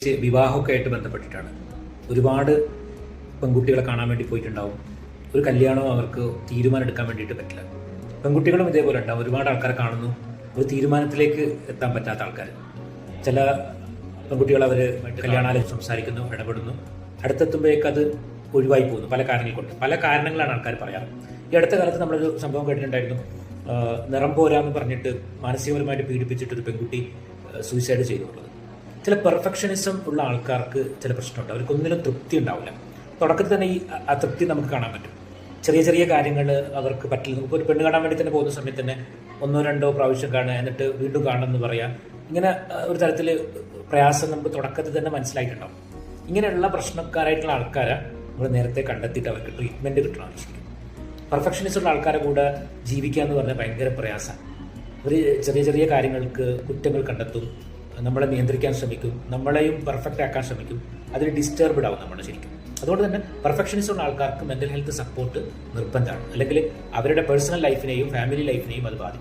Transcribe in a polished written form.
വിവാഹമൊക്കെ ആയിട്ട് ബന്ധപ്പെട്ടിട്ടാണ്. ഒരുപാട് പെൺകുട്ടികളെ കാണാൻ വേണ്ടി പോയിട്ടുണ്ടാവും. ഒരു കല്യാണം അവർക്ക് തീരുമാനം എടുക്കാൻ വേണ്ടിയിട്ട് പറ്റില്ല. പെൺകുട്ടികളും ഇതേപോലെ ഉണ്ടാവും. ഒരുപാട് ആൾക്കാരെ കാണുന്നു, ഒരു തീരുമാനത്തിലേക്ക് എത്താൻ പറ്റാത്ത ആൾക്കാർ. ചില പെൺകുട്ടികൾ അവർ കല്യാണാലോചന സംസാരിക്കുന്നു, ഇടപെടുന്നു, അടുത്തെത്തുമ്പോഴേക്ക് അത് ഒഴിവായി പോകുന്നു. പല കാരണങ്ങൾ കൊണ്ട്, പല കാരണങ്ങളാണ് ആൾക്കാർ പറയാറ്. ഈ അടുത്ത കാലത്ത് നമ്മളൊരു സംഭവം കേട്ടിട്ടുണ്ടായിരുന്നു. നിറം പോരാന്ന് പറഞ്ഞിട്ട് മാനസികപരമായിട്ട് പീഡിപ്പിച്ചിട്ടൊരു പെൺകുട്ടി സൂയിസൈഡ് ചെയ്തിട്ടുള്ളത്. ചില പെർഫെക്ഷനിസം ഉള്ള ആൾക്കാർക്ക് ചില പ്രശ്നമുണ്ട്. അവർക്കൊന്നിനും തൃപ്തി ഉണ്ടാവില്ല. തുടക്കത്തിൽ തന്നെ ഈ അതൃപ്തി നമുക്ക് കാണാൻ പറ്റും. ചെറിയ ചെറിയ കാര്യങ്ങൾ അവർക്ക് പറ്റില്ല. ഇപ്പോൾ ഒരു പെണ്ണ് കാണാൻ വേണ്ടി തന്നെ പോകുന്ന സമയത്ത് തന്നെ 1-2 പ്രാവശ്യം കാണുക, എന്നിട്ട് വീണ്ടും കാണണമെന്ന് പറയാം. ഇങ്ങനെ ഒരു തരത്തിൽ പ്രയാസം നമുക്ക് തുടക്കത്തിൽ തന്നെ മനസ്സിലായിട്ടുണ്ടാവും. ഇങ്ങനെയുള്ള പ്രശ്നക്കാരായിട്ടുള്ള ആൾക്കാരെ നമ്മൾ നേരത്തെ കണ്ടെത്തിയിട്ട് അവർക്ക് ട്രീറ്റ്മെൻറ്റ് കിട്ടണം ആവശ്യമില്ല. പെർഫെക്ഷനിസ്റ്റ് ഉള്ള ആൾക്കാരെ കൂടെ ജീവിക്കുക എന്ന് പറഞ്ഞാൽ ഭയങ്കര പ്രയാസമാണ്. അവർ ചെറിയ ചെറിയ കാര്യങ്ങൾക്ക് കുറ്റങ്ങൾ കണ്ടെത്തും, നമ്മളെ നിയന്ത്രിക്കാൻ ശ്രമിക്കും, നമ്മളെയും പെർഫെക്റ്റ് ആക്കാൻ ശ്രമിക്കും. അതിൽ ഡിസ്റ്റർബ്ഡ് ആവും നമ്മൾ ശരിക്കും. അതുകൊണ്ട് തന്നെ പെർഫെക്ഷനിസ്റ്റ് ഉള്ള ആൾക്കാർക്ക് മെൻ്റൽ ഹെൽത്ത് സപ്പോർട്ട് നിർബന്ധമാണ്. അല്ലെങ്കിൽ അവരുടെ പേഴ്സണൽ ലൈഫിനെയും ഫാമിലി ലൈഫിനെയും അത് ബാധിക്കും.